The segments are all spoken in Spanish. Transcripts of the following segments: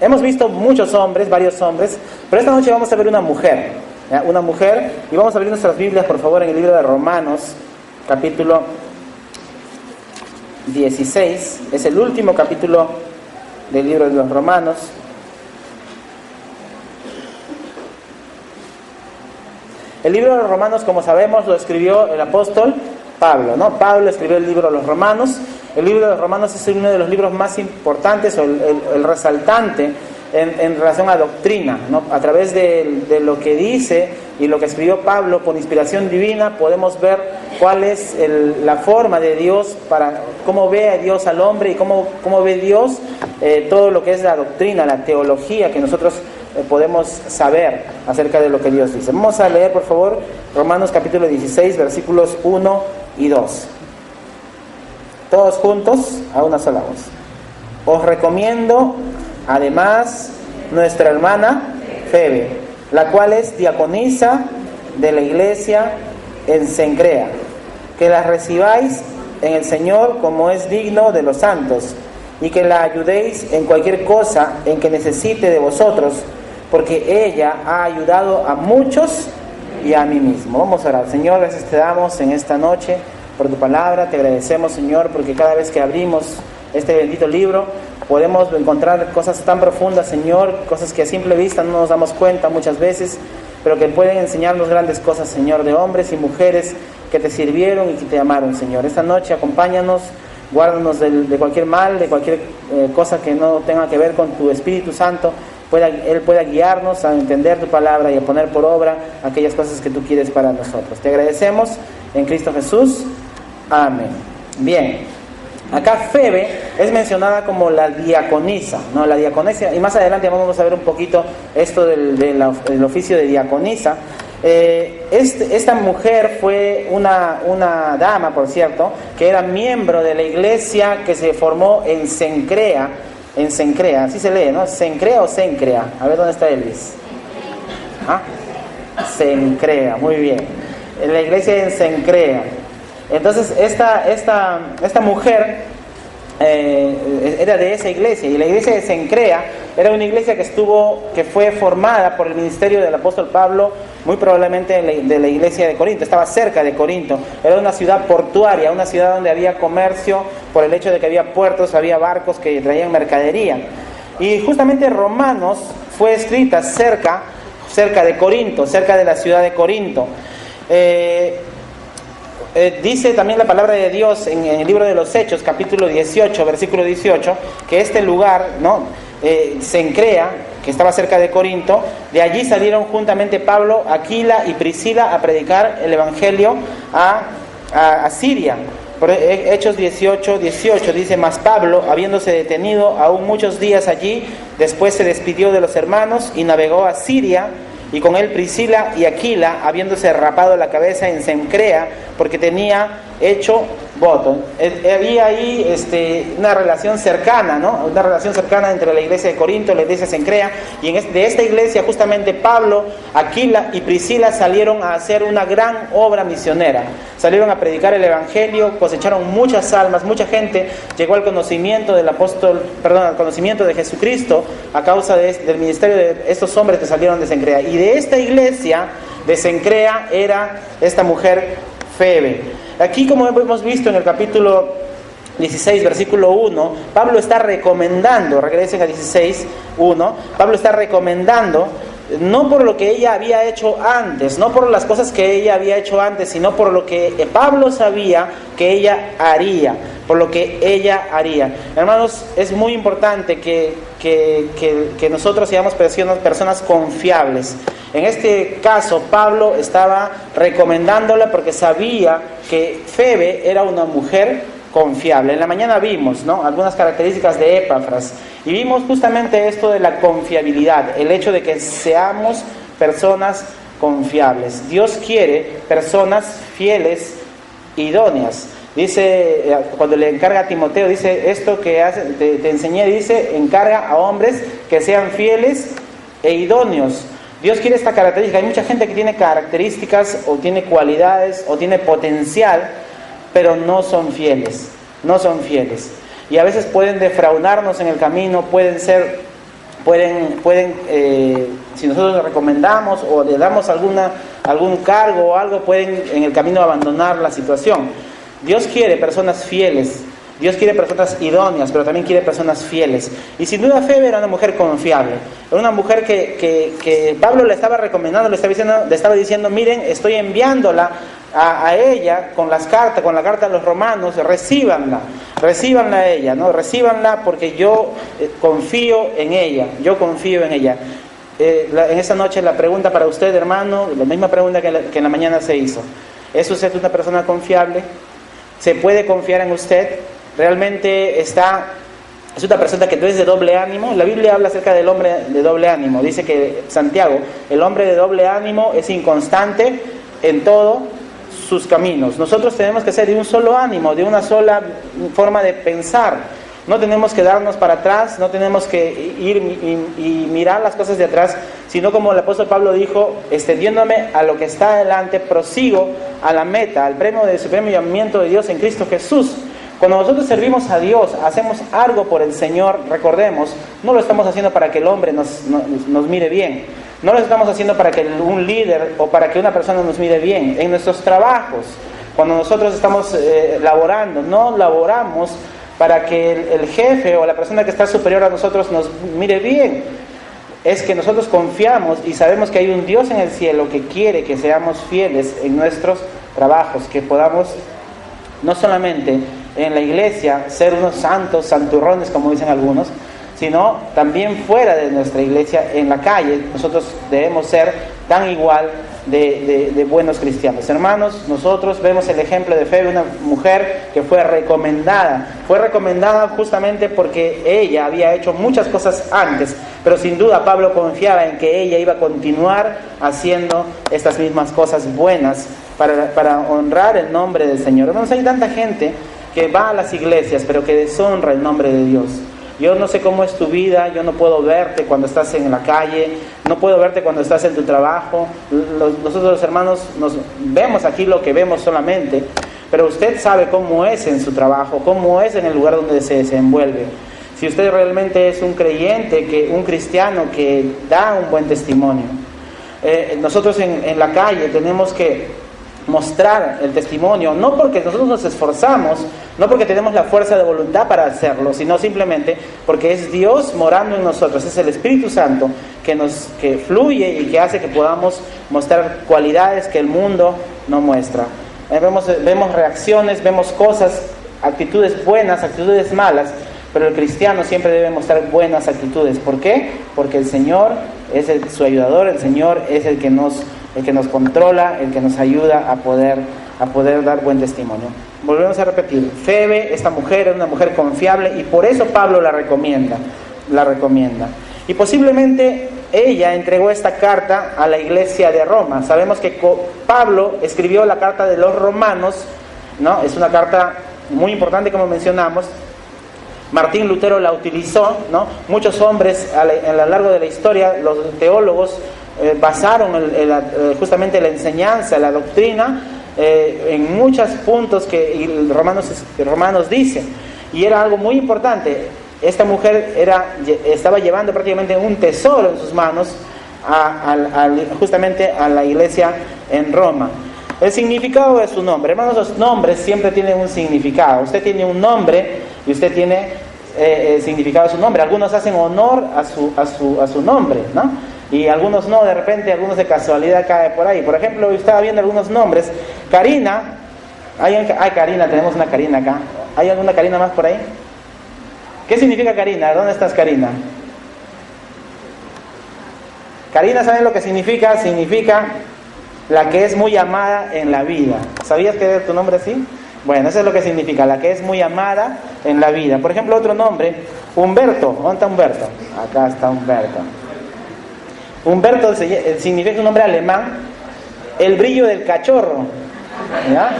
hemos visto muchos hombres, varios hombres, pero esta noche vamos a ver una mujer, ¿ya? Una mujer, y vamos a abrir nuestras Biblias, por favor, en el libro de Romanos, capítulo 16, es el último capítulo del libro de los Romanos. El libro de los Romanos, como sabemos, lo escribió el apóstol Pablo, ¿no? Pablo escribió el libro de los Romanos. El libro de los Romanos es uno de los libros más importantes, o el resaltante en relación a doctrina, ¿no? A través de lo que dice y lo que escribió Pablo por inspiración divina, podemos ver cuál es la forma de Dios, para cómo ve a Dios al hombre y cómo ve Dios todo lo que es la doctrina, la teología que nosotros podemos saber acerca de lo que Dios dice. Vamos a leer, por favor, Romanos capítulo 16, versículos 1 y 2. Todos juntos, a una sola voz. Os recomiendo, además, nuestra hermana Febe, la cual es diaconisa de la iglesia en Cencrea, que la recibáis en el Señor como es digno de los santos, y que la ayudéis en cualquier cosa en que necesite de vosotros, porque ella ha ayudado a muchos y a mí mismo. Vamos a orar. Señor, gracias te damos en esta noche por tu palabra. Te agradecemos, Señor, porque cada vez que abrimos este bendito libro podemos encontrar cosas tan profundas, Señor, cosas que a simple vista no nos damos cuenta muchas veces, pero que pueden enseñarnos grandes cosas, Señor, de hombres y mujeres que te sirvieron y que te amaron, Señor. Esta noche acompáñanos, guárdanos de cualquier mal, de cualquier cosa que no tenga que ver con tu Espíritu Santo. Él pueda guiarnos a entender tu palabra y a poner por obra aquellas cosas que tú quieres para nosotros. Te agradecemos en Cristo Jesús. Amén. Bien, acá Febe es mencionada como la diaconisa, ¿no? La diaconisa, y más adelante vamos a ver un poquito esto del oficio de diaconisa. Esta mujer fue una dama, por cierto, que era miembro de la iglesia que se formó en Cencrea, así se lee, ¿no? ¿Cencrea o Cencrea? A ver, ¿dónde está Elvis? ¿Ah? Cencrea, muy bien. En la iglesia en Cencrea. Entonces, esta mujer era de esa iglesia, y la iglesia de Cencrea era una iglesia que fue formada por el ministerio del apóstol Pablo, muy probablemente de la iglesia de Corinto. Estaba cerca de Corinto, era una ciudad portuaria, una ciudad donde había comercio por el hecho de que había puertos, había barcos que traían mercadería. Y justamente Romanos fue escrita cerca de Corinto, cerca de la ciudad de Corinto. Dice también la palabra de Dios en el libro de los Hechos, capítulo 18, versículo 18, que este lugar, ¿no? Cencrea, que estaba cerca de Corinto, de allí salieron juntamente Pablo, Aquila y Priscila a predicar el evangelio a Siria. Por Hechos 18 dice: mas Pablo, habiéndose detenido aún muchos días allí, después se despidió de los hermanos y navegó a Siria, y con él Priscila y Aquila, habiéndose rapado la cabeza en Cencrea, porque tenía hecho voto. Había ahí una relación cercana, ¿no? Una relación cercana entre la iglesia de Corinto y la iglesia de Cencrea, y de esta iglesia justamente Pablo, Aquila y Priscila salieron a hacer una gran obra misionera. Salieron a predicar el evangelio, cosecharon muchas almas, mucha gente llegó al conocimiento al conocimiento de Jesucristo a causa del ministerio de estos hombres que salieron de Cencrea. Y de esta iglesia de Cencrea era esta mujer Febe. Aquí, como hemos visto en el capítulo 16, versículo 1, Pablo está recomendando, regresen a 16, 1, Pablo está recomendando, no por lo que ella había hecho antes, no por las cosas que ella había hecho antes, sino por lo que Pablo sabía que ella haría, por lo que ella haría. Hermanos, es muy importante que nosotros seamos personas confiables. En este caso, Pablo estaba recomendándola porque sabía que Febe era una mujer confiable. En la mañana vimos, ¿no?, algunas características de Epafras, y vimos justamente esto de la confiabilidad, el hecho de que seamos personas confiables. Dios quiere personas fieles, idóneas. Dice, cuando le encarga a Timoteo, dice: esto que te enseñé, dice, encarga a hombres que sean fieles e idóneos. Dios quiere esta característica. Hay mucha gente que tiene características, o tiene cualidades, o tiene potencial, pero no son fieles. Y a veces pueden defraudarnos en el camino, pueden ser si nosotros le recomendamos o le damos algún cargo o algo, pueden en el camino abandonar la situación. Dios quiere personas fieles, Dios quiere personas idóneas, pero también quiere personas fieles. Y sin duda Febe era una mujer confiable, era una mujer que Pablo le estaba recomendando, le estaba diciendo, miren, estoy enviándola a ella con la carta a los romanos, recíbanla a ella, ¿no? Recíbanla porque yo confío en ella. En esta noche la pregunta para usted, hermano, la misma pregunta que en la mañana se hizo. ¿Es usted una persona confiable? ¿Se puede confiar en usted? ¿Realmente es una persona que no es de doble ánimo? La Biblia habla acerca del hombre de doble ánimo. Dice que Santiago, el hombre de doble ánimo es inconstante en todo sus caminos. Nosotros tenemos que ser de un solo ánimo, de una sola forma de pensar. No tenemos que darnos para atrás, no tenemos que ir y mirar las cosas de atrás, sino como el apóstol Pablo dijo, extendiéndome a lo que está adelante, prosigo a la meta, al premio del supremo llamamiento de Dios en Cristo Jesús. Cuando nosotros servimos a Dios, hacemos algo por el Señor, recordemos, no lo estamos haciendo para que el hombre nos mire bien, no lo estamos haciendo para que un líder o para que una persona nos mire bien. En nuestros trabajos, cuando nosotros estamos laborando, no laboramos para que el jefe o la persona que está superior a nosotros nos mire bien. Es que nosotros confiamos y sabemos que hay un Dios en el cielo que quiere que seamos fieles en nuestros trabajos, que podamos no solamente en la iglesia ser unos santos, santurrones como dicen algunos, sino también fuera de nuestra iglesia, en la calle. Nosotros debemos ser tan igual de buenos cristianos. Hermanos, nosotros vemos el ejemplo de Febe, una mujer que fue recomendada justamente porque ella había hecho muchas cosas antes, pero sin duda Pablo confiaba en que ella iba a continuar haciendo estas mismas cosas buenas para honrar el nombre del Señor. Hermanos, hay tanta gente que va a las iglesias pero que deshonra el nombre de Dios. Yo no sé cómo es tu vida, yo no puedo verte cuando estás en la calle, no puedo verte cuando estás en tu trabajo. Nosotros los hermanos nos vemos aquí lo que vemos solamente, pero usted sabe cómo es en su trabajo, cómo es en el lugar donde se desenvuelve. Si usted realmente es un creyente, un cristiano que da un buen testimonio. Nosotros en la calle tenemos que mostrar el testimonio, no porque nosotros nos esforzamos, no porque tenemos la fuerza de voluntad para hacerlo, sino simplemente porque es Dios morando en nosotros, es el Espíritu Santo que fluye y que hace que podamos mostrar cualidades que el mundo no muestra. Vemos reacciones, vemos cosas, actitudes buenas, actitudes malas, pero el cristiano siempre debe mostrar buenas actitudes. ¿Por qué? Porque el Señor es su ayudador, el Señor es el que nos controla, el que nos ayuda a poder dar buen testimonio. Volvemos a repetir, Febe, esta mujer, es una mujer confiable y por eso Pablo la recomienda. Y posiblemente ella entregó esta carta a la iglesia de Roma. Sabemos que Pablo escribió la carta de los romanos, ¿no? Es una carta muy importante, como mencionamos. Martín Lutero la utilizó, ¿no? Muchos hombres a lo largo de la historia, los teólogos, basaron justamente la enseñanza, la doctrina, en muchos puntos que Romanos dice, y era algo muy importante. Esta mujer estaba llevando prácticamente un tesoro en sus manos justamente a la iglesia en Roma. El significado de su nombre, hermanos, los nombres siempre tienen un significado. Usted tiene un nombre y usted tiene el significado de su nombre. Algunos hacen honor a su nombre, ¿no? Y algunos no, de repente, algunos de casualidad cae por ahí. Por ejemplo, yo estaba viendo algunos nombres. Karina, Karina, tenemos una Karina acá. ¿Hay alguna Karina más por ahí? ¿Qué significa Karina? ¿Dónde estás, Karina? Karina, ¿saben lo que significa? Significa la que es muy amada en la vida. ¿Sabías que era tu nombre así? Bueno, eso es lo que significa, la que es muy amada en la vida. Por ejemplo, otro nombre, Humberto. ¿Dónde está Humberto? Acá está Humberto. Humberto significa un nombre alemán, el brillo del cachorro, ¿ya?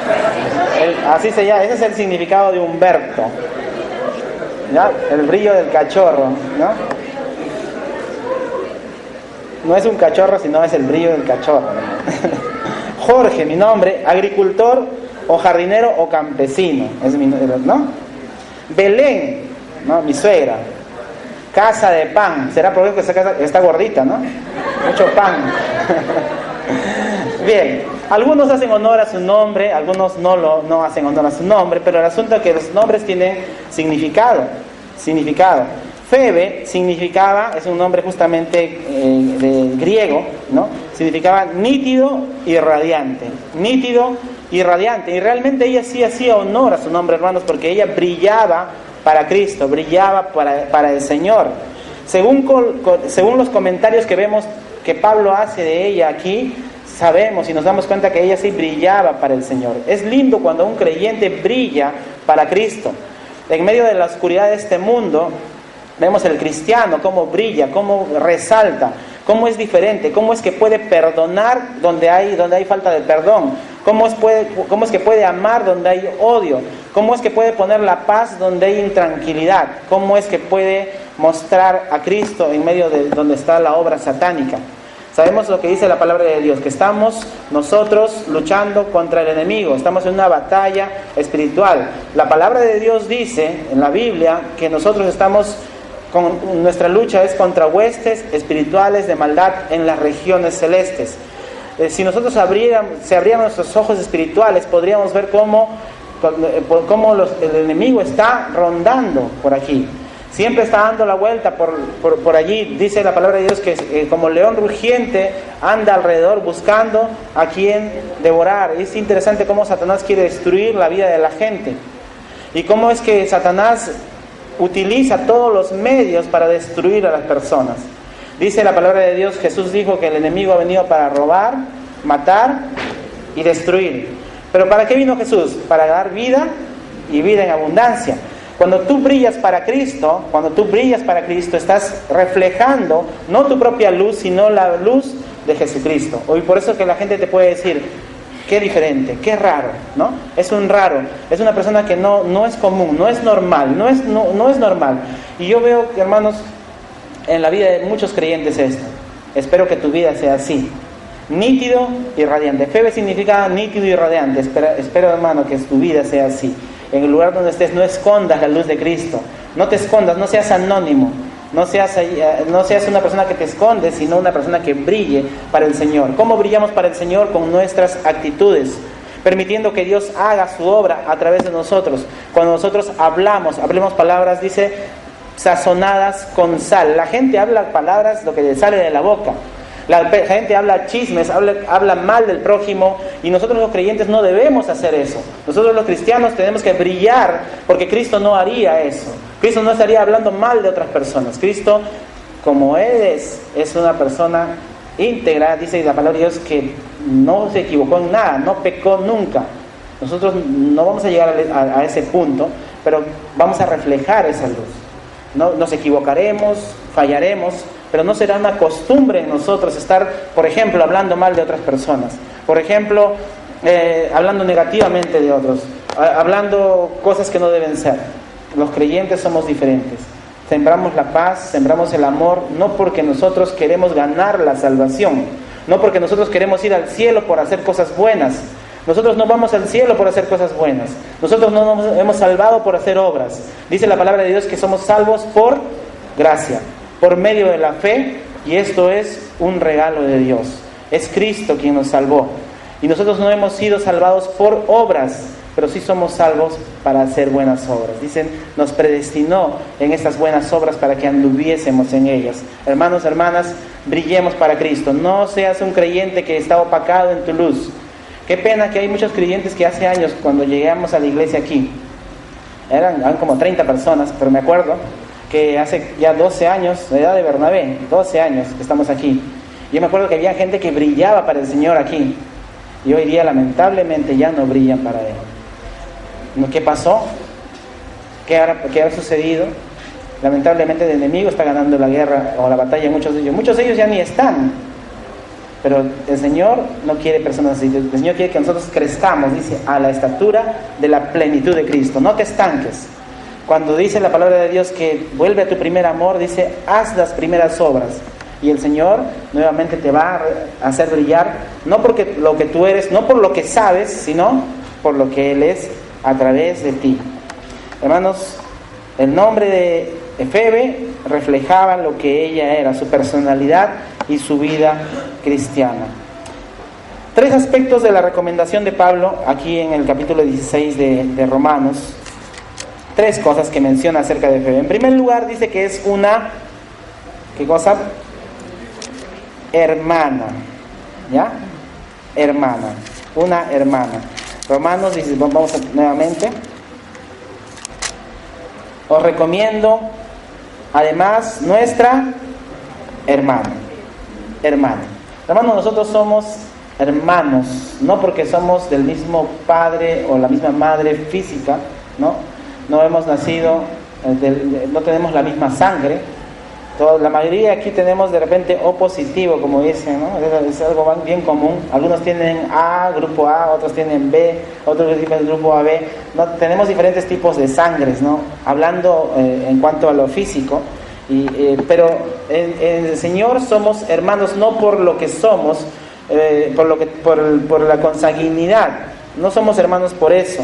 Así se llama, ese es el significado de Humberto, ¿ya? El brillo del cachorro, ¿no? No es un cachorro, sino es el brillo del cachorro. Jorge, mi nombre, agricultor o jardinero o campesino, es mi, ¿no? Belén, ¿no? Mi suegra. casa de pan. Será por eso que esa casa está gordita, ¿no? Mucho pan. Bien, algunos hacen honor a su nombre, algunos no hacen honor a su nombre, pero el asunto es que los nombres tienen significado. Febe significaba, es un nombre justamente de griego, ¿no? Significaba nítido y radiante. Nítido y radiante. Y realmente ella sí hacía honor a su nombre, hermanos, porque ella brillaba para Cristo, brillaba para el Señor. Según los comentarios que vemos que Pablo hace de ella aquí, sabemos y nos damos cuenta que ella sí brillaba para el Señor. Es lindo cuando un creyente brilla para Cristo. En medio de la oscuridad de este mundo, vemos el cristiano cómo brilla, cómo resalta, cómo es diferente, cómo es que puede perdonar donde hay falta de perdón, cómo es que puede amar donde hay odio, cómo es que puede poner la paz donde hay intranquilidad, cómo es que puede mostrar a Cristo en medio de donde está la obra satánica. Sabemos lo que dice la palabra de Dios, que estamos nosotros luchando contra el enemigo, estamos en una batalla espiritual. La palabra de Dios dice en la Biblia que nosotros nuestra lucha es contra huestes espirituales de maldad en las regiones celestes. Si nosotros se abrieran nuestros ojos espirituales, podríamos ver cómo el enemigo está rondando por aquí. Siempre está dando la vuelta por allí. Dice la palabra de Dios que como león rugiente anda alrededor buscando a quien devorar. Es interesante cómo Satanás quiere destruir la vida de la gente. Y cómo es que Satanás utiliza todos los medios para destruir a las personas. Dice la palabra de Dios, Jesús dijo que el enemigo ha venido para robar, matar y destruir. ¿Pero para qué vino Jesús? Para dar vida y vida en abundancia. Cuando tú brillas para Cristo, estás reflejando no tu propia luz, sino la luz de Jesucristo. Hoy por eso que la gente te puede decir, qué diferente, qué raro, ¿no? Es un raro, es una persona que no es común, no es normal, no es normal. Y yo veo, hermanos, en la vida de muchos creyentes esto. Espero que tu vida sea así, nítido y radiante. Febe significa nítido y radiante. Espero, hermano, que tu vida sea así. En el lugar donde estés, no escondas la luz de Cristo. No te escondas, no seas anónimo. No seas una persona que te esconde, sino una persona que brille para el Señor. ¿Cómo brillamos para el Señor? Con nuestras actitudes, permitiendo que Dios haga su obra a través de nosotros. Cuando nosotros hablemos palabras, dice, sazonadas con sal. La gente habla palabras, lo que le sale de la boca. La gente habla chismes, habla mal del prójimo, y nosotros los creyentes no debemos hacer eso. Nosotros los cristianos tenemos que brillar, porque Cristo no haría eso. Cristo no estaría hablando mal de otras personas. Cristo, como Él es una persona íntegra, dice la palabra de Dios que no se equivocó en nada, no pecó nunca. Nosotros no vamos a llegar a ese punto, pero vamos a reflejar esa luz. No, nos equivocaremos, fallaremos, pero no será una costumbre en nosotros estar, por ejemplo, hablando mal de otras personas, por ejemplo, hablando negativamente de otros, hablando cosas que no deben ser. Los creyentes somos diferentes. Sembramos la paz, sembramos el amor, no porque nosotros queremos ganar la salvación, no porque nosotros queremos ir al cielo por hacer cosas buenas. Nosotros no vamos al cielo por hacer cosas buenas. Nosotros no nos hemos salvado por hacer obras. Dice la palabra de Dios que somos salvos por gracia, por medio de la fe, y esto es un regalo de Dios. Es Cristo quien nos salvó. Y nosotros no hemos sido salvados por obras, pero sí somos salvos para hacer buenas obras. Dicen, nos predestinó en estas buenas obras para que anduviésemos en ellas. Hermanos, hermanas, brillemos para Cristo. No seas un creyente que está opacado en tu luz. Qué pena que hay muchos creyentes que hace años, cuando llegamos a la iglesia aquí, eran como 30 personas, pero me acuerdo que hace ya 12 años, la edad de Bernabé, 12 años que estamos aquí. Yo me acuerdo que había gente que brillaba para el Señor aquí, y hoy día lamentablemente ya no brillan para Él. ¿Qué pasó? ¿Qué ha sucedido? Lamentablemente el enemigo está ganando la guerra o la batalla en muchos de ellos. Muchos de ellos ya ni están. Pero el Señor no quiere personas así. El Señor quiere que nosotros crezcamos, dice, a la estatura de la plenitud de Cristo. No te estanques. Cuando dice la palabra de Dios que vuelve a tu primer amor, dice, haz las primeras obras. Y el Señor nuevamente te va a hacer brillar, no porque lo que tú eres, no por lo que sabes, sino por lo que Él es a través de ti. Hermanos, el nombre de Febe reflejaban lo que ella era, su personalidad y su vida cristiana. 3 aspectos de la recomendación de Pablo aquí en el capítulo 16 de Romanos. 3 cosas que menciona acerca de fe. En primer lugar dice que es una, ¿qué cosa? Hermana, ¿ya? Hermana, una hermana. Romanos dice, vamos nuevamente. Os recomiendo además nuestra hermana. Hermanos, nosotros somos hermanos, no porque somos del mismo padre o la misma madre física, no hemos nacido, no tenemos la misma sangre. La mayoría aquí tenemos de repente O positivo, como dicen, ¿no? Es algo bien común. Algunos tienen A, grupo A, otros tienen B, otros tienen grupo AB. No, tenemos diferentes tipos de sangres, ¿no? Hablando en cuanto a lo físico. Pero en el Señor somos hermanos no por lo que somos, por la consanguinidad. No somos hermanos por eso,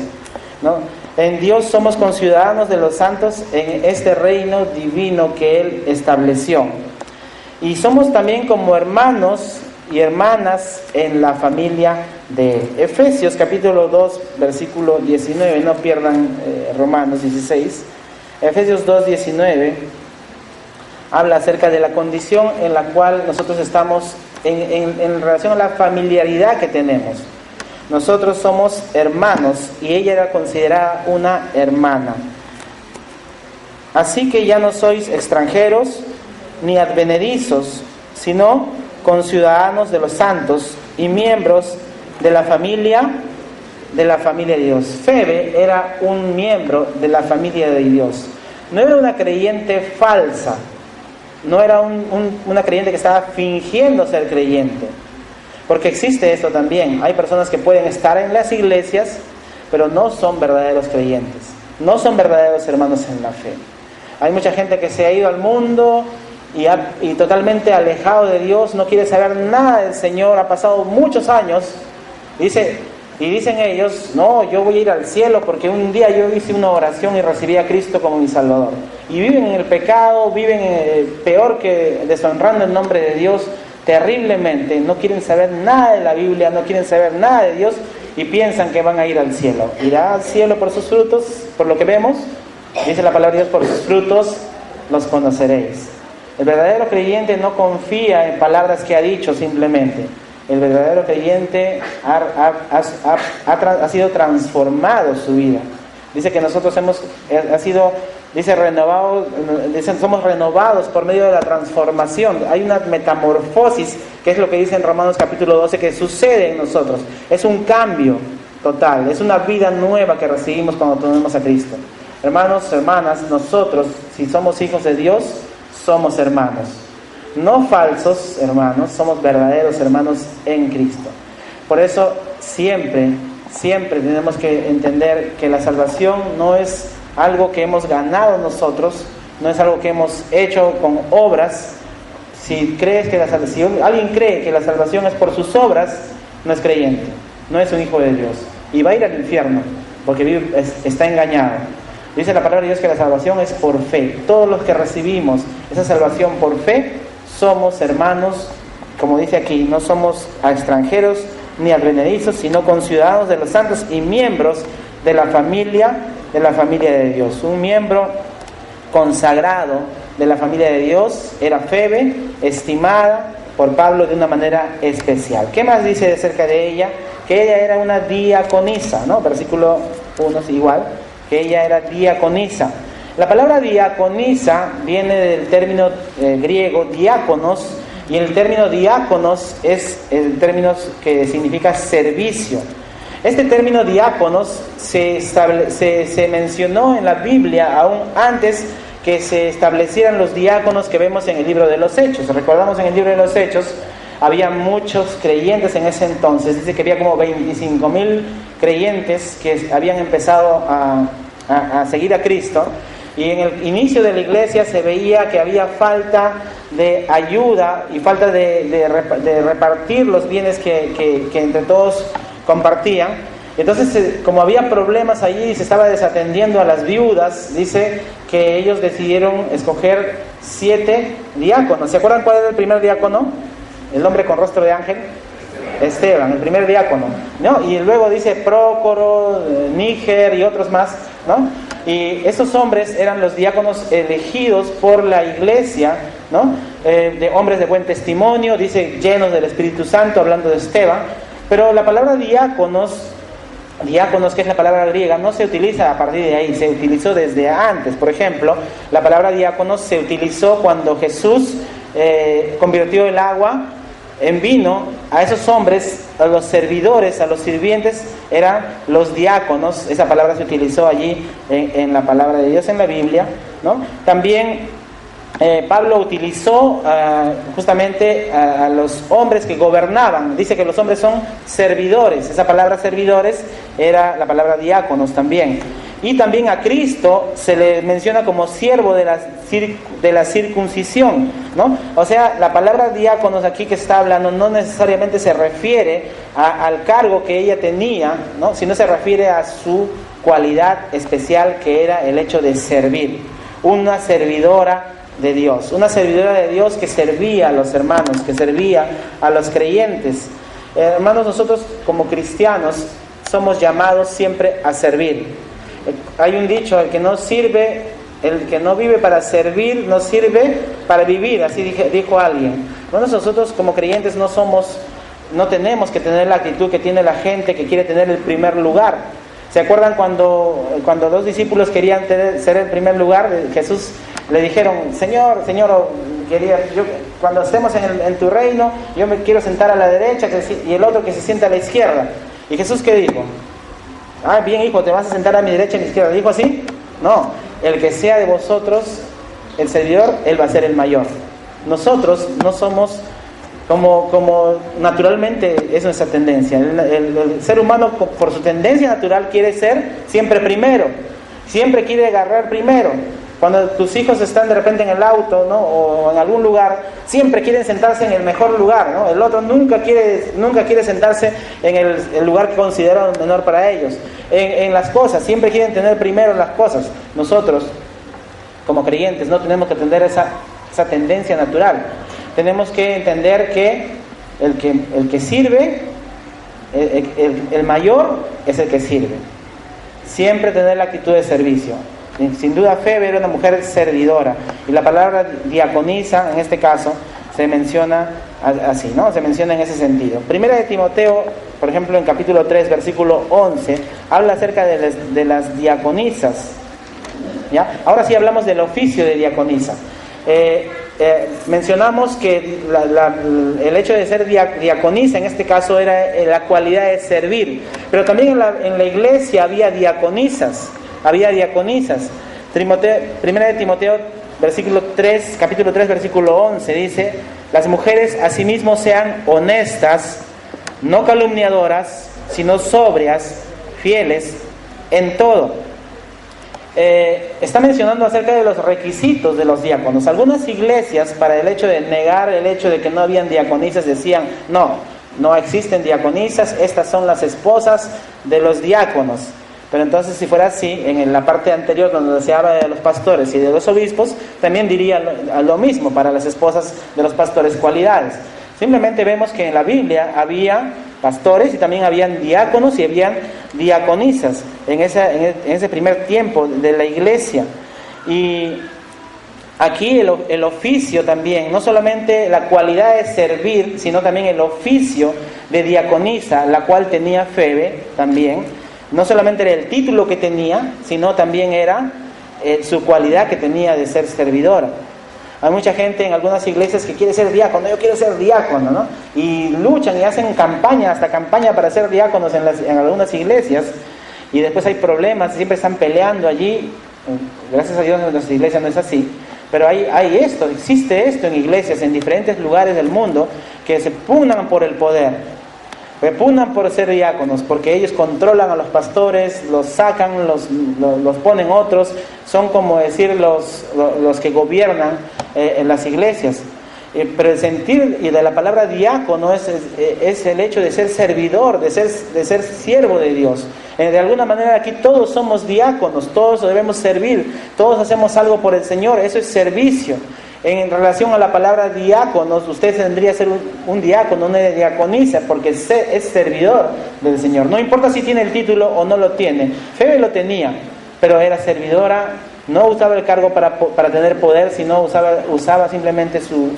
¿no? En Dios somos conciudadanos de los santos en este reino divino que Él estableció. Y somos también como hermanos y hermanas en la familia de Él. Efesios capítulo 2, versículo 19, no pierdan Romanos 16. Efesios 2, 19 habla acerca de la condición en la cual nosotros estamos en relación a la familiaridad que tenemos. Nosotros somos hermanos y ella era considerada una hermana. Así que ya no sois extranjeros ni advenedizos, sino conciudadanos de los santos y miembros de la familia de Dios. Febe era un miembro de la familia de Dios. No era una creyente falsa, no era una creyente que estaba fingiendo ser creyente. Porque existe esto también. Hay personas que pueden estar en las iglesias, pero no son verdaderos creyentes. No son verdaderos hermanos en la fe. Hay mucha gente que se ha ido al mundo y totalmente alejado de Dios, no quiere saber nada del Señor, ha pasado muchos años. Y dicen ellos, no, yo voy a ir al cielo porque un día yo hice una oración y recibí a Cristo como mi Salvador. Y viven en el pecado, viven peor que deshonrando el nombre de Dios, terriblemente, no quieren saber nada de la Biblia, no quieren saber nada de Dios y piensan que van a ir al cielo. ¿Irá al cielo por sus frutos? Por lo que vemos, dice la palabra de Dios, por sus frutos los conoceréis. El verdadero creyente no confía en palabras que ha dicho simplemente. El verdadero creyente ha sido transformado su vida. Dice que nosotros somos renovados por medio de la transformación. Hay una metamorfosis, que es lo que dice en Romanos capítulo 12, que sucede en nosotros. Es un cambio total, es una vida nueva que recibimos cuando tenemos a Cristo. Hermanos, hermanas, nosotros, si somos hijos de Dios, somos hermanos. No falsos hermanos, somos verdaderos hermanos en Cristo. Por eso siempre tenemos que entender que la salvación no es algo que hemos ganado nosotros, no es algo que hemos hecho con obras. Si alguien cree que la salvación es por sus obras, no es creyente, no es un hijo de Dios y va a ir al infierno porque está engañado. Dice la palabra de Dios que la salvación es por fe. Todos los que recibimos esa salvación por fe somos hermanos, como dice aquí, no somos extranjeros ni advenedizos, sino conciudadanos de los santos y miembros de la familia de Dios. Un miembro consagrado de la familia de Dios era Febe, estimada por Pablo de una manera especial. ¿Qué más dice acerca de ella? Que ella era una diaconisa, ¿no? Versículo 1 es igual, que ella era diaconisa. La palabra diaconisa viene del término griego diáconos, y el término diáconos es el término que significa servicio. Este término diáconos se mencionó en la Biblia aún antes que se establecieran los diáconos que vemos en el libro de los Hechos. Recordamos en el libro de los Hechos, había muchos creyentes en ese entonces. Dice que había como 25,000 creyentes que habían empezado a seguir a Cristo. Y en el inicio de la iglesia se veía que había falta de ayuda y falta de repartir los bienes que entre todos compartían. Entonces, como había problemas allí y se estaba desatendiendo a las viudas, dice que ellos decidieron escoger 7 diáconos. ¿Se acuerdan cuál era el primer diácono? El hombre con rostro de ángel. Esteban, el primer diácono, ¿no? Y luego dice Prócoro, Níger y otros más, ¿no? Y esos hombres eran los diáconos elegidos por la iglesia, ¿no? De hombres de buen testimonio, dice llenos del Espíritu Santo, hablando de Esteban. Pero la palabra diáconos, que es la palabra griega, no se utiliza a partir de ahí, se utilizó desde antes. Por ejemplo, la palabra diáconos se utilizó cuando Jesús convirtió el agua en vino. A esos hombres, a los servidores, a los sirvientes, eran los diáconos. Esa palabra se utilizó allí en la palabra de Dios en la Biblia, ¿no? También Pablo utilizó justamente a los hombres que gobernaban. Dice que los hombres son servidores. Esa palabra servidores era la palabra diáconos también. Y también a Cristo se le menciona como siervo de la circuncisión, ¿no? O sea, la palabra diáconos aquí que está hablando no necesariamente se refiere al cargo que ella tenía, ¿no? Sino se refiere a su cualidad especial, que era el hecho de servir. Una servidora de Dios, una servidora de Dios que servía a los hermanos, que servía a los creyentes. Hermanos, nosotros como cristianos somos llamados siempre a servir. Hay un dicho: el que no sirve, el que no vive para servir, no sirve para vivir. Así dijo alguien. Bueno, nosotros como creyentes no tenemos que tener la actitud que tiene la gente que quiere tener el primer lugar. ¿Se acuerdan cuando los discípulos querían ser el primer lugar? Jesús le dijeron: Señor, cuando estemos en tu reino, yo me quiero sentar a la derecha y el otro que se sienta a la izquierda. ¿Y Jesús qué dijo? Bien, hijo, te vas a sentar a mi derecha y a mi izquierda. ¿Dijo así? No. El que sea de vosotros el servidor, él va a ser el mayor. Nosotros no somos como naturalmente es nuestra tendencia. El ser humano, por su tendencia natural, quiere ser siempre primero. Siempre quiere agarrar primero. Cuando tus hijos están de repente en el auto, ¿no? O en algún lugar, siempre quieren sentarse en el mejor lugar, ¿no? El otro nunca quiere sentarse en el lugar que consideran menor para ellos. En las cosas, siempre quieren tener primero las cosas. Nosotros, como creyentes, no tenemos que tener esa tendencia natural. Tenemos que entender que el que sirve, el mayor es el que sirve. Siempre tener la actitud de servicio. Sin duda, Febe era una mujer servidora. Y la palabra diaconisa, en este caso, se menciona así, ¿no? Se menciona en ese sentido. Primera de Timoteo, por ejemplo, en capítulo 3, versículo 11, habla acerca de las diaconisas, ¿ya? Ahora sí hablamos del oficio de diaconisa. Mencionamos que el hecho de ser diaconisa, en este caso, era la cualidad de servir. Pero también en la iglesia había diaconisas. Primera de Timoteo, capítulo 3, versículo 11, dice: las mujeres asimismo sean honestas, no calumniadoras, sino sobrias, fieles en todo. Está mencionando acerca de los requisitos de los diáconos. Algunas iglesias, para el hecho de negar el hecho de que no habían diaconisas, decían: no existen diaconisas, estas son las esposas de los diáconos. Pero entonces, si fuera así, en la parte anterior donde se habla de los pastores y de los obispos, también diría lo mismo para las esposas de los pastores, cualidades. Simplemente vemos que en la Biblia había pastores y también habían diáconos y habían diaconisas en ese primer tiempo de la iglesia. Y aquí el oficio también, no solamente la cualidad de servir, sino también el oficio de diaconisa, la cual tenía Febe también. No solamente era el título que tenía, sino también era su cualidad que tenía de ser servidora. Hay mucha gente en algunas iglesias que quiere ser diácono. Yo quiero ser diácono, ¿no? Y luchan y hacen campaña para ser diáconos en algunas iglesias. Y después hay problemas, siempre están peleando allí. Gracias a Dios en nuestra iglesia no es así. Pero existe esto en iglesias en diferentes lugares del mundo, que se pugnan por el poder. Repugnan por ser diáconos, porque ellos controlan a los pastores, los sacan, los ponen otros, son como decir los que gobiernan en las iglesias. Pero el sentir y de la palabra diácono es el hecho de ser servidor, de ser siervo de Dios. De alguna manera aquí todos somos diáconos, todos debemos servir, todos hacemos algo por el Señor, eso es servicio. En relación a la palabra diáconos, usted tendría que ser un diácono, una diaconisa, porque es servidor del Señor. No importa si tiene el título o no lo tiene. Febe lo tenía, pero era servidora, no usaba el cargo para tener poder, sino usaba simplemente su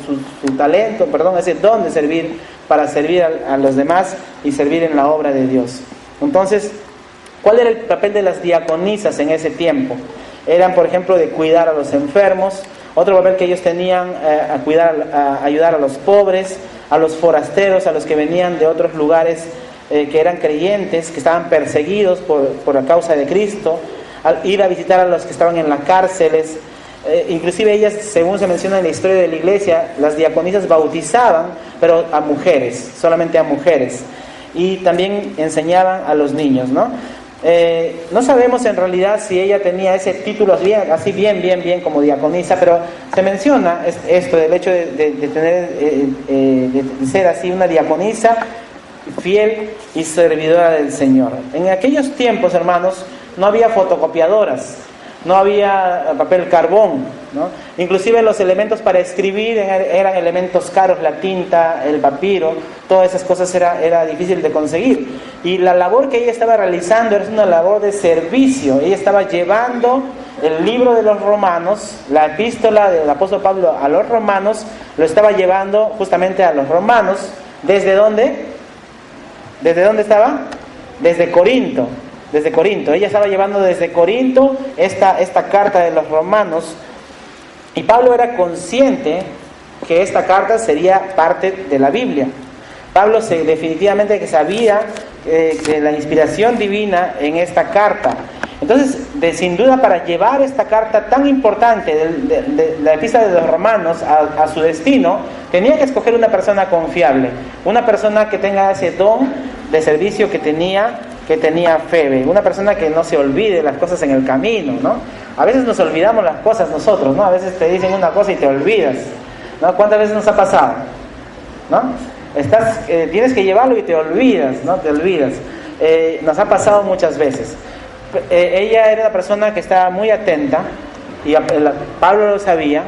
talento, ese don de servir, para servir a los demás y servir en la obra de Dios. Entonces, ¿cuál era el papel de las diaconisas en ese tiempo? Eran, por ejemplo, de cuidar a los enfermos. Otro papel que ellos tenían, ayudar a los pobres, a los forasteros, a los que venían de otros lugares que eran creyentes, que estaban perseguidos por la causa de Cristo, ir a visitar a los que estaban en las cárceles. Inclusive ellas, según se menciona en la historia de la iglesia, las diaconisas bautizaban, pero a mujeres, solamente a mujeres. Y también enseñaban a los niños, ¿no? No sabemos en realidad si ella tenía ese título así bien como diaconisa, pero se menciona esto del hecho de ser así una diaconisa fiel y servidora del Señor. En aquellos tiempos, hermanos, no había fotocopiadoras, no había papel carbón, ¿no? Inclusive los elementos para escribir eran elementos caros, la tinta, el papiro, todas esas cosas era difícil de conseguir. Y la labor que ella estaba realizando era una labor de servicio. Ella estaba llevando el libro de los Romanos, la epístola del apóstol Pablo a los romanos, lo estaba llevando justamente a los romanos. ¿Desde dónde? ¿Desde dónde estaba? Desde Corinto. Desde Corinto. Ella estaba llevando desde Corinto esta carta de los romanos. Y Pablo era consciente que esta carta sería parte de la Biblia. Pablo definitivamente que sabía que la inspiración divina en esta carta. Entonces, sin duda, para llevar esta carta tan importante de la epístola de los romanos a su destino, tenía que escoger una persona confiable, una persona que tenga ese don de servicio que tenía Febe, una persona que no se olvide las cosas en el camino, ¿no? A veces nos olvidamos las cosas nosotros, ¿no? A veces te dicen una cosa y te olvidas, ¿no? ¿Cuántas veces nos ha pasado? ¿No? Tienes que llevarlo y te olvidas, ¿no? Te olvidas. Nos ha pasado muchas veces. Ella era una persona que estaba muy atenta y Pablo lo sabía.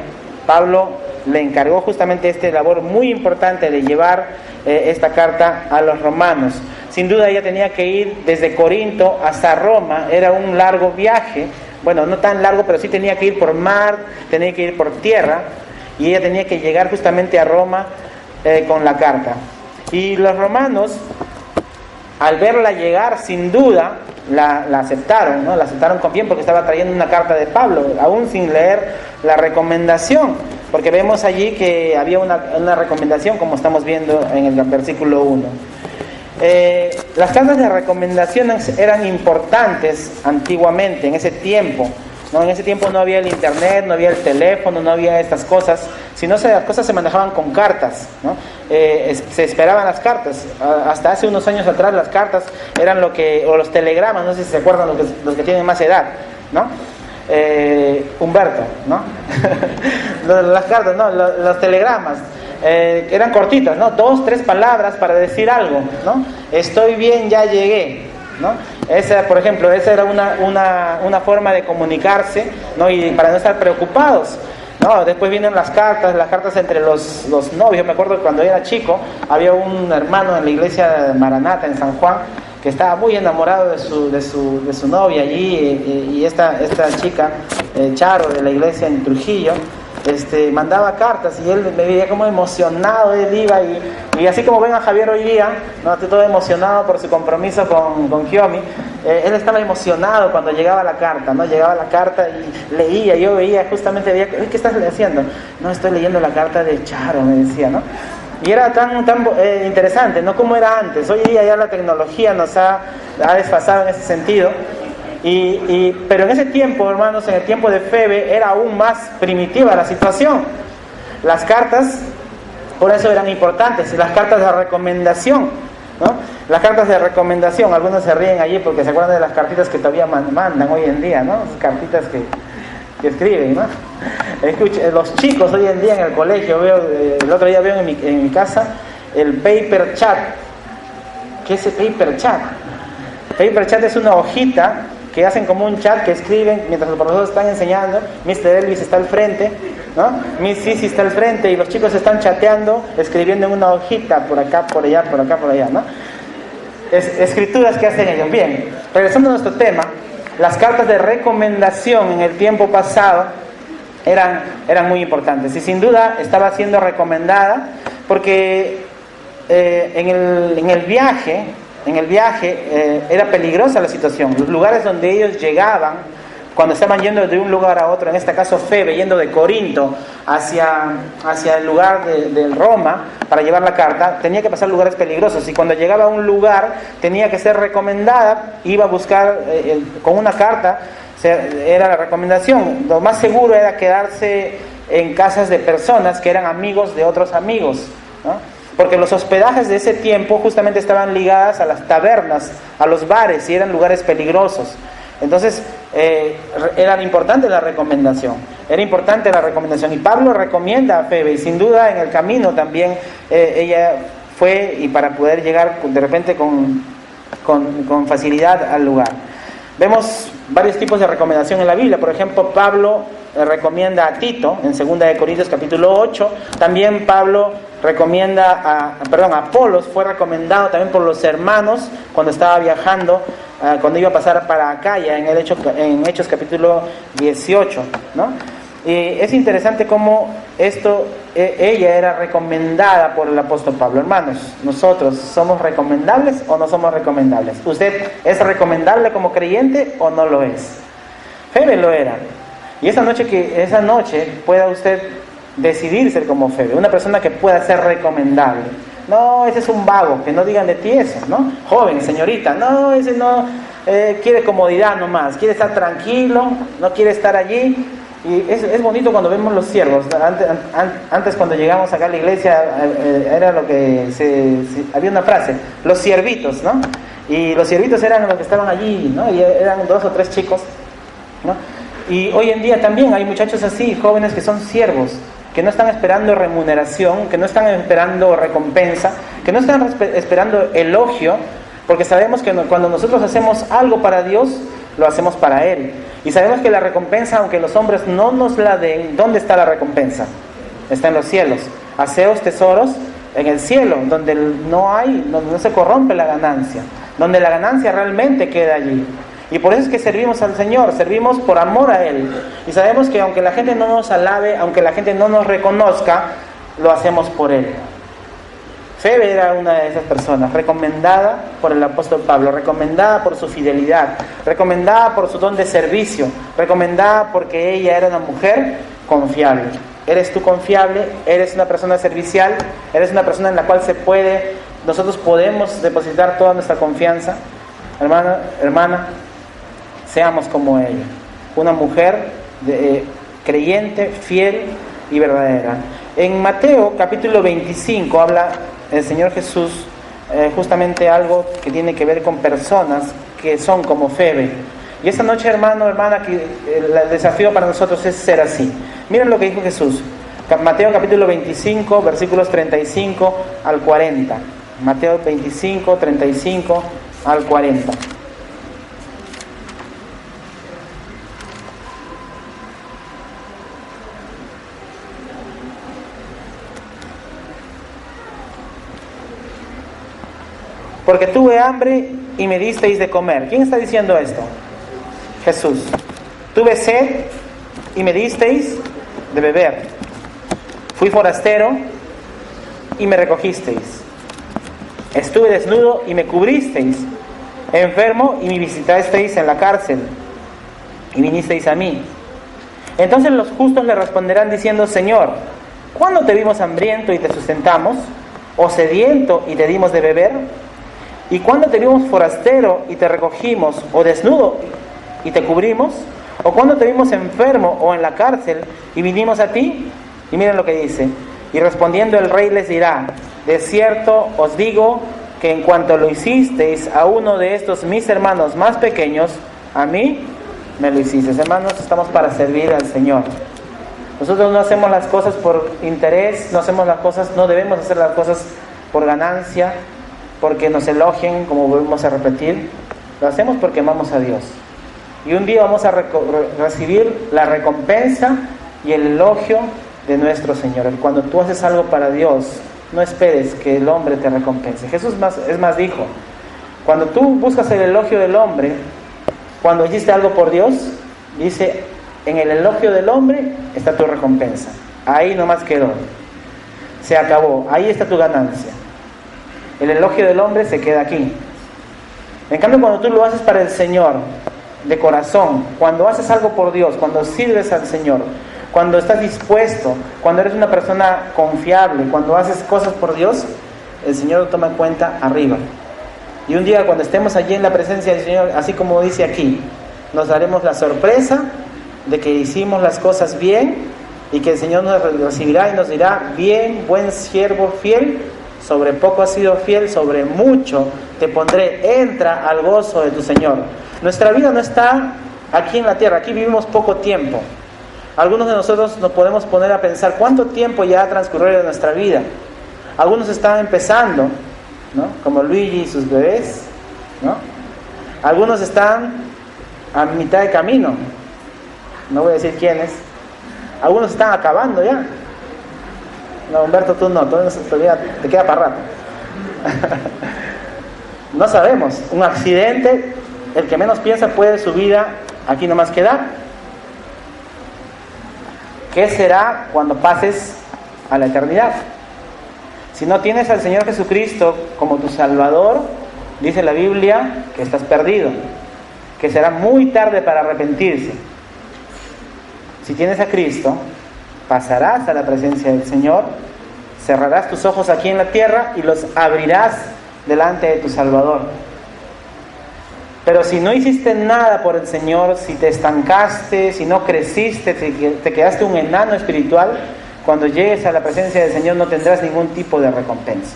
Pablo le encargó justamente esta labor muy importante de llevar esta carta a los romanos. Sin duda ella tenía que ir desde Corinto hasta Roma, era un largo viaje, bueno, no tan largo, pero sí tenía que ir por mar, tenía que ir por tierra, y ella tenía que llegar justamente a Roma con la carta. Y los romanos, al verla llegar, sin duda, la aceptaron, ¿no? La aceptaron con bien porque estaba trayendo una carta de Pablo, aún sin leer la recomendación, porque vemos allí que había una recomendación, como estamos viendo en el versículo 1. Las cartas de recomendación eran importantes antiguamente, en ese tiempo, ¿no? En ese tiempo no había el internet, no había el teléfono, no había estas cosas, sino las cosas se manejaban con cartas, ¿no? Se esperaban las cartas. Hasta hace unos años atrás las cartas eran o los telegramas, no sé si se acuerdan los que tienen más edad, ¿no? Humberto, ¿no? Las cartas, no, los telegramas. Eran cortitas, ¿no? 2, 3 palabras para decir algo, ¿no? Estoy bien, ya llegué, ¿no? Por ejemplo, esa era una forma de comunicarse, ¿no? Y para no estar preocupados, ¿no? Después vienen las cartas entre los novios. Me acuerdo que cuando era chico había un hermano en la iglesia de Maranata en San Juan que estaba muy enamorado de su novia allí, y esta chica, Charo, de la iglesia en Trujillo, mandaba cartas, y él me veía como emocionado. Él iba y así como ven a Javier hoy día, ¿no? Todo emocionado por su compromiso con Kiomi, él estaba emocionado cuando llegaba la carta, ¿no? Llegaba la carta y leía, yo veía, justamente veía, ¿qué estás haciendo? No, estoy leyendo la carta de Charo, me decía, ¿no? Y era tan interesante, no como era antes. Hoy día ya la tecnología nos ha desfasado en ese sentido. Pero en ese tiempo, hermanos, en el tiempo de Febe, era aún más primitiva la situación. Las cartas, por eso eran importantes, las cartas de recomendación, ¿no? Las cartas de recomendación, algunos se ríen allí porque se acuerdan de las cartitas que todavía mandan hoy en día, ¿no? Esas cartitas que escriben, ¿no? Los chicos hoy en día en el colegio, el otro día veo en mi casa el paper chat. ¿Qué es el paper chat? Paper chat es una hojita que hacen como un chat, que escriben mientras los profesores están enseñando. Mr. Elvis está al frente, ¿no? Miss Sisi está al frente y los chicos están chateando, escribiendo en una hojita, por acá, por allá, por acá, por allá, ¿no? Escrituras que hacen ellos. Bien, regresando a nuestro tema, las cartas de recomendación en el tiempo pasado eran muy importantes y sin duda estaba siendo recomendada porque en el viaje era peligrosa la situación. Los lugares donde ellos llegaban, cuando estaban yendo de un lugar a otro, en este caso Febe, yendo de Corinto hacia el lugar de Roma para llevar la carta, tenía que pasar lugares peligrosos y cuando llegaba a un lugar tenía que ser recomendada, iba a buscar con una carta, era la recomendación. Lo más seguro era quedarse en casas de personas que eran amigos de otros amigos, ¿no? Porque los hospedajes de ese tiempo justamente estaban ligadas a las tabernas, a los bares, y eran lugares peligrosos. Entonces, era importante la recomendación. Y Pablo recomienda a Febe, y sin duda en el camino también ella fue, y para poder llegar de repente con facilidad al lugar. Vemos varios tipos de recomendación en la Biblia. Por ejemplo, Pablo recomienda a Tito en 2 de Corintios capítulo 8. También Pablo recomienda Apolos fue recomendado también por los hermanos cuando estaba viajando, cuando iba a pasar para Acaya en Hechos capítulo 18, ¿no? Y es interesante cómo ella era recomendada por el apóstol Pablo. Hermanos, ¿nosotros somos recomendables o no somos recomendables? ¿Usted es recomendable como creyente o no lo es? Febe lo era. Y esa noche pueda usted decidir ser como Febe, una persona que pueda ser recomendable. No, ese es un vago, que no digan de ti eso, ¿no? Joven, señorita, no, ese no quiere comodidad nomás, quiere estar tranquilo, no quiere estar allí. Y es bonito cuando vemos los siervos. Antes cuando llegamos acá a la iglesia era lo que había una frase, los siervitos, ¿no? Y los siervitos eran los que estaban allí, ¿no? Y eran 2 o 3 chicos, ¿no? Y hoy en día también hay muchachos así, jóvenes que son siervos, que no están esperando remuneración, que no están esperando recompensa, que no están esperando elogio, porque sabemos que cuando nosotros hacemos algo para Dios, lo hacemos para Él. Y sabemos que la recompensa, aunque los hombres no nos la den, ¿dónde está la recompensa? Está en los cielos. Haceos tesoros en el cielo, donde no se corrompe la ganancia, donde la ganancia realmente queda allí. Y por eso es que servimos al Señor, servimos por amor a Él. Y sabemos que aunque la gente no nos alabe, aunque la gente no nos reconozca, lo hacemos por Él. Febe era una de esas personas, recomendada por el apóstol Pablo, recomendada por su fidelidad, recomendada por su don de servicio, recomendada porque ella era una mujer confiable. ¿Eres tú confiable? ¿Eres una persona servicial? ¿Eres una persona en la cual nosotros podemos depositar toda nuestra confianza? Hermana, seamos como ella, una mujer creyente, fiel y verdadera. En Mateo capítulo 25 habla el Señor Jesús justamente algo que tiene que ver con personas que son como Febe. Y esta noche, hermano, hermana, que el desafío para nosotros es ser así. Miren lo que dijo Jesús. Mateo capítulo 25, versículos 35 al 40. Mateo 25, 35 al 40. Porque tuve hambre y me disteis de comer. ¿Quién está diciendo esto? Jesús. Tuve sed y me disteis de beber. Fui forastero y me recogisteis. Estuve desnudo y me cubristeis. Enfermo y me visitasteis en la cárcel y vinisteis a mí. Entonces los justos le responderán diciendo: Señor, ¿cuándo te vimos hambriento y te sustentamos? ¿O sediento y te dimos de beber? ¿Y cuándo te vimos forastero y te recogimos? ¿O desnudo y te cubrimos? ¿O cuándo te vimos enfermo o en la cárcel y vinimos a ti? Y miren lo que dice. Y respondiendo el rey les dirá: de cierto os digo que en cuanto lo hicisteis a uno de estos mis hermanos más pequeños, a mí me lo hicisteis. Hermanos, estamos para servir al Señor. Nosotros no hacemos las cosas por interés, no debemos hacer las cosas por ganancia, porque nos elogien, como volvemos a repetir. Lo hacemos porque amamos a Dios. Y un día vamos a recibir la recompensa y el elogio de nuestro Señor. Cuando tú haces algo para Dios, no esperes que el hombre te recompense. Jesús dijo, cuando tú buscas el elogio del hombre, cuando hiciste algo por Dios, dice, en el elogio del hombre está tu recompensa. Ahí nomás quedó. Se acabó. Ahí está tu ganancia. El elogio del hombre se queda aquí. En cambio, cuando tú lo haces para el Señor, de corazón, cuando haces algo por Dios, cuando sirves al Señor, cuando estás dispuesto, cuando eres una persona confiable, cuando haces cosas por Dios, el Señor lo toma en cuenta arriba. Y un día cuando estemos allí en la presencia del Señor, así como dice aquí, nos daremos la sorpresa de que hicimos las cosas bien y que el Señor nos recibirá y nos dirá: bien, buen siervo fiel, sobre poco has sido fiel, sobre mucho te pondré, entra al gozo de tu Señor. Nuestra vida no está aquí en la tierra, aquí vivimos poco tiempo. Algunos de nosotros nos podemos poner a pensar cuánto tiempo ya ha transcurrido de nuestra vida. Algunos están empezando, ¿no? Como Luigi y sus bebés, ¿no? Algunos están a mitad de camino, no voy a decir quiénes. Algunos están acabando ya. No, Humberto, tú no, todavía te queda para rato. No sabemos, un accidente, el que menos piensa puede su vida aquí nomás quedar. ¿Qué será cuando pases a la eternidad? Si no tienes al Señor Jesucristo como tu Salvador, dice la Biblia que estás perdido, que será muy tarde para arrepentirse. Si tienes a Cristo, pasarás a la presencia del Señor, cerrarás tus ojos aquí en la tierra y los abrirás delante de tu Salvador. Pero si no hiciste nada por el Señor, si te estancaste, si no creciste, te quedaste un enano espiritual, cuando llegues a la presencia del Señor no tendrás ningún tipo de recompensa.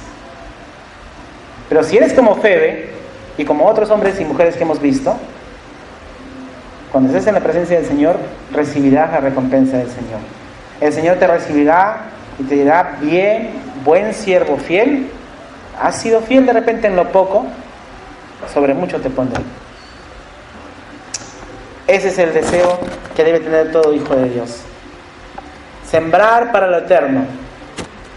Pero si eres como Febe y como otros hombres y mujeres que hemos visto, cuando estés en la presencia del Señor, recibirás la recompensa del Señor. El Señor te recibirá y te dirá: bien, buen siervo fiel, has sido fiel de repente en lo poco, sobre mucho te pondré. Ese es el deseo que debe tener todo hijo de Dios. Sembrar para lo eterno.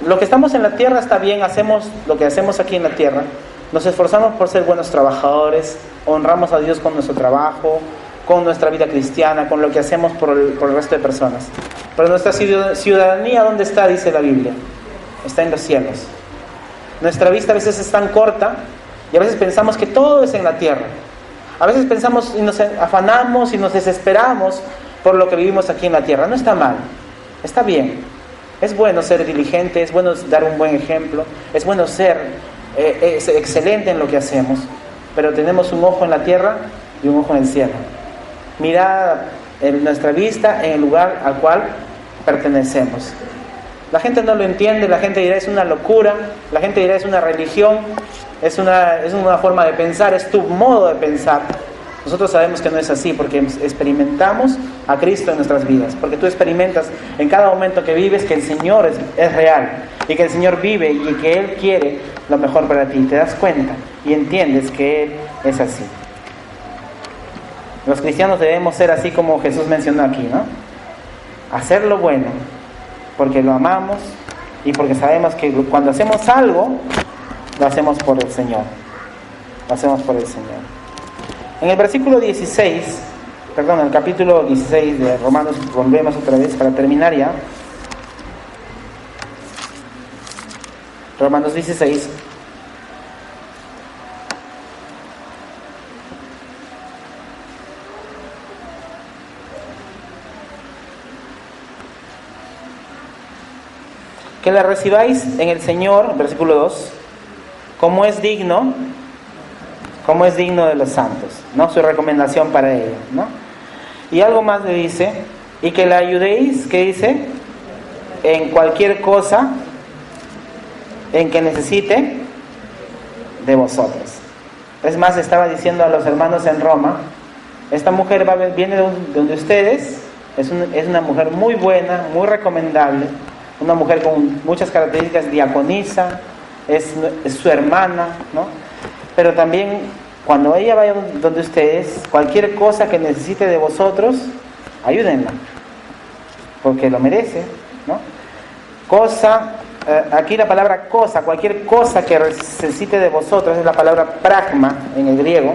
Lo que estamos en la tierra está bien, hacemos lo que hacemos aquí en la tierra. Nos esforzamos por ser buenos trabajadores, honramos a Dios con nuestro trabajo, con nuestra vida cristiana, con lo que hacemos por el resto de personas. Pero nuestra ciudadanía, ¿dónde está? Dice la Biblia. Está en los cielos. Nuestra vista a veces es tan corta y a veces pensamos que todo es en la tierra. A veces pensamos y nos afanamos y nos desesperamos por lo que vivimos aquí en la tierra. No está mal, está bien. Es bueno ser diligente, es bueno dar un buen ejemplo, es bueno ser excelente en lo que hacemos, pero tenemos un ojo en la tierra y un ojo en el cielo. Mirad en nuestra vista en el lugar al cual pertenecemos. La gente no lo entiende, la gente dirá: es una locura, la gente dirá: es una religión, es una forma de pensar, es tu modo de pensar. Nosotros sabemos que no es así, porque experimentamos a Cristo en nuestras vidas, porque tú experimentas en cada momento que vives que el Señor es real, y que el Señor vive y que Él quiere lo mejor para ti. Te das cuenta y entiendes que Él es así. Los cristianos debemos ser así como Jesús mencionó aquí, ¿no? Hacer lo bueno, porque lo amamos y porque sabemos que cuando hacemos algo, lo hacemos por el Señor. Lo hacemos por el Señor. En el versículo 16, en el capítulo 16 de Romanos, volvemos otra vez para terminar ya. Romanos 16. Que la recibáis en el Señor, versículo 2, como es digno de los santos, ¿no? Su recomendación para ello, ¿no? Y algo más le dice: y que la ayudéis, ¿qué dice? En cualquier cosa en que necesite de vosotros. Es más, estaba diciendo a los hermanos en Roma: esta mujer viene de donde ustedes, es una mujer muy buena, muy recomendable, una mujer con muchas características, diaconisa, es su hermana, ¿no? Pero también cuando ella vaya donde ustedes, cualquier cosa que necesite de vosotros, ayúdenla, porque lo merece, ¿no? Cosa, aquí la palabra cosa, cualquier cosa que necesite de vosotros, es la palabra pragma en el griego,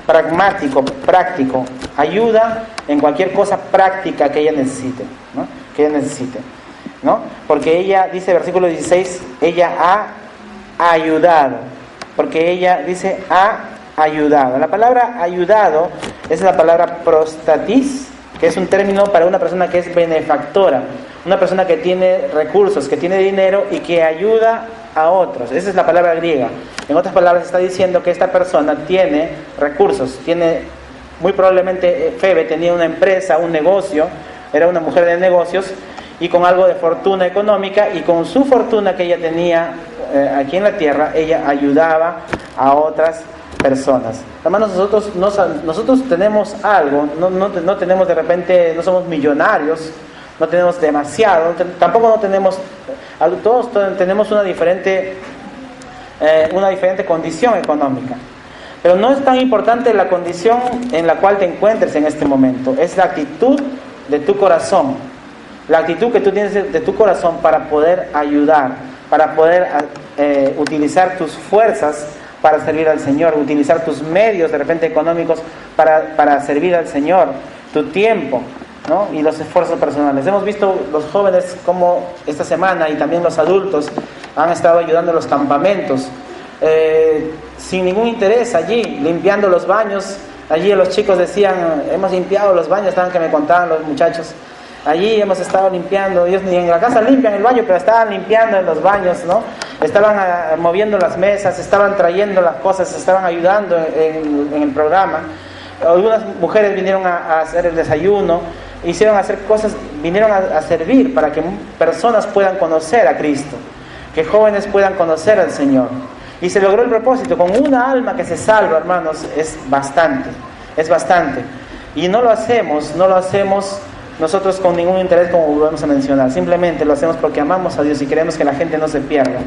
pragmático, práctico, ayuda en cualquier cosa práctica que ella necesite, ¿no? Que ella necesite, ¿no? Porque ella, dice versículo 16, ella ha ayudado, porque ella dice ha ayudado. La palabra ayudado es la palabra prostatis, que es un término para una persona que es benefactora, una persona que tiene recursos, que tiene dinero y que ayuda a otros. Esa es la palabra griega. En otras palabras está diciendo que esta persona tiene recursos, tiene, muy probablemente Febe tenía una empresa, un negocio, era una mujer de negocios y con algo de fortuna económica, y con su fortuna que ella tenía aquí en la tierra, ella ayudaba a otras personas. Hermanos, nosotros tenemos algo, no tenemos de repente, no somos millonarios, no tenemos demasiado, tampoco no tenemos, todos tenemos una diferente condición económica. Pero no es tan importante la condición en la cual te encuentres en este momento, es la actitud de tu corazón, la actitud que tú tienes de tu corazón para poder ayudar, para poder utilizar tus fuerzas para servir al Señor, utilizar tus medios de repente económicos para servir al Señor, tu tiempo, ¿no? Y los esfuerzos personales. Hemos visto los jóvenes como esta semana, y también los adultos, han estado ayudando en los campamentos, sin ningún interés allí, limpiando los baños. Allí los chicos decían, hemos limpiado los baños, estaban que me contaban los muchachos. Allí hemos estado limpiando, ellos ni en la casa limpian el baño, pero estaban limpiando en los baños, ¿no? Estaban moviendo las mesas, estaban trayendo las cosas, estaban ayudando en el programa. Algunas mujeres vinieron a hacer el desayuno, hicieron hacer cosas, vinieron a servir para que personas puedan conocer a Cristo, que jóvenes puedan conocer al Señor. Y se logró el propósito. Con una alma que se salva, hermanos, es bastante. Y no lo hacemos nosotros con ningún interés, como volvemos a mencionar. Simplemente lo hacemos porque amamos a Dios y queremos que la gente no se pierda.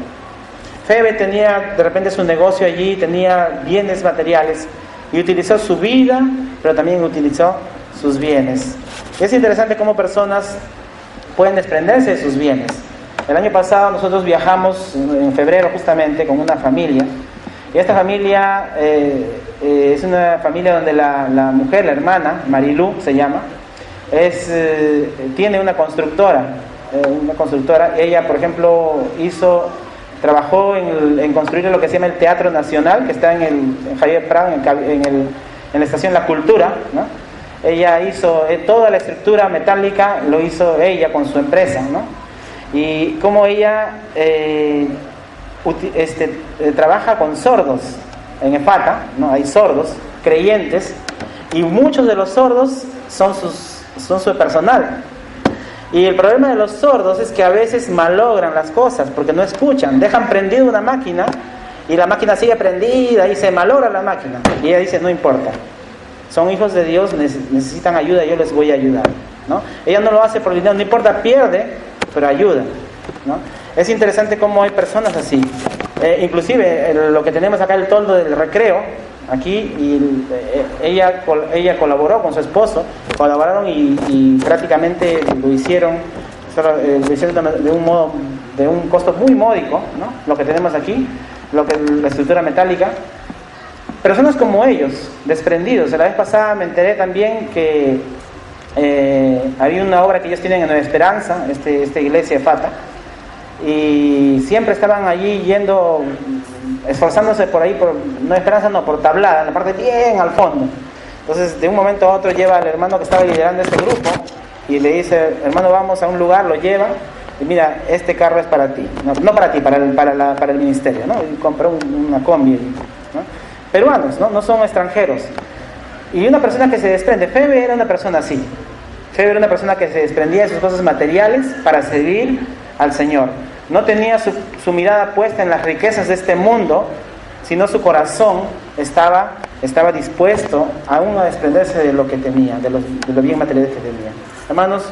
Febe tenía de repente su negocio allí, tenía bienes materiales, y utilizó su vida, pero también utilizó sus bienes. Es interesante cómo personas pueden desprenderse de sus bienes. El año pasado nosotros viajamos en febrero justamente con una familia, y esta familia es una familia donde la mujer, la hermana, Marilú se llama, tiene una constructora. Ella, por ejemplo, trabajó en construir lo que se llama el Teatro Nacional, que está en Javier Prado, en la estación La Cultura, ¿no? Ella hizo toda la estructura metálica, lo hizo ella con su empresa, ¿no? Y como ella trabaja con sordos en Efata, ¿no? Hay sordos creyentes, y muchos de los sordos son su personal. Y el problema de los sordos es que a veces malogran las cosas porque no escuchan, dejan prendida una máquina y la máquina sigue prendida y se malogra la máquina, y ella dice, no importa, son hijos de Dios, necesitan ayuda, yo les voy a ayudar, ¿no? Ella no lo hace por dinero, no importa, pierde, pero ayuda, ¿no? Es interesante cómo hay personas así. Inclusive lo que tenemos acá, el toldo del recreo aquí, y ella colaboró con su esposo, colaboraron y prácticamente lo hicieron de un costo muy módico, ¿no? Lo que tenemos aquí, la estructura metálica. Personas como ellos, desprendidos. La vez pasada me enteré también que había una obra que ellos tienen en Nueva Esperanza, esta iglesia de Fata, y siempre estaban allí yendo, esforzándose por ahí, Nueva Esperanza no, por Tablada, en la parte bien al fondo. Entonces de un momento a otro lleva al hermano que estaba liderando este grupo y le dice, hermano, vamos a un lugar, lo lleva, y mira, este carro es para ti, no para ti, para el ministerio, ¿no? Y compró una combi, ¿no? Peruanos, no son extranjeros. Y una persona que se desprende, Febe era una persona así. Febe era una persona que se desprendía de sus cosas materiales para servir al Señor. No tenía su mirada puesta en las riquezas de este mundo, sino su corazón estaba dispuesto aún a desprenderse de lo que tenía, de los bien materiales que tenía. Hermanos,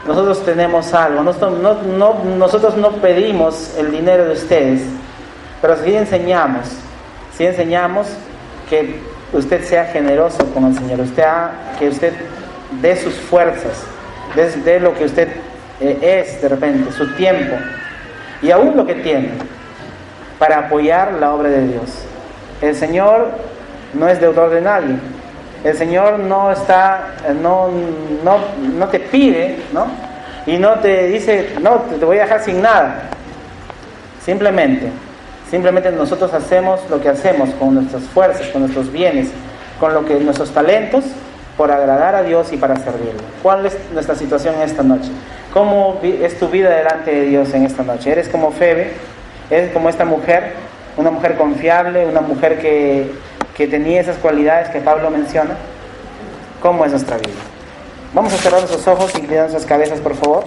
nosotros tenemos algo. Nosotros no pedimos el dinero de ustedes, pero sí enseñamos que usted sea generoso con el Señor, que usted dé sus fuerzas, dé lo que usted es de repente, su tiempo y aún lo que tiene para apoyar la obra de Dios. El Señor no es deudor de nadie. El Señor no te pide, ¿no? Y no te dice, no, te voy a dejar sin nada. Simplemente nosotros hacemos lo que hacemos con nuestras fuerzas, con nuestros bienes, con nuestros talentos, por agradar a Dios y para servirle. ¿Cuál es nuestra situación esta noche? ¿Cómo es tu vida delante de Dios en esta noche? ¿Eres como Febe? ¿Eres como esta mujer? Una mujer confiable, una mujer que tenía esas cualidades que Pablo menciona. ¿Cómo es nuestra vida? Vamos a cerrar nuestros ojos y inclinar nuestras cabezas, por favor.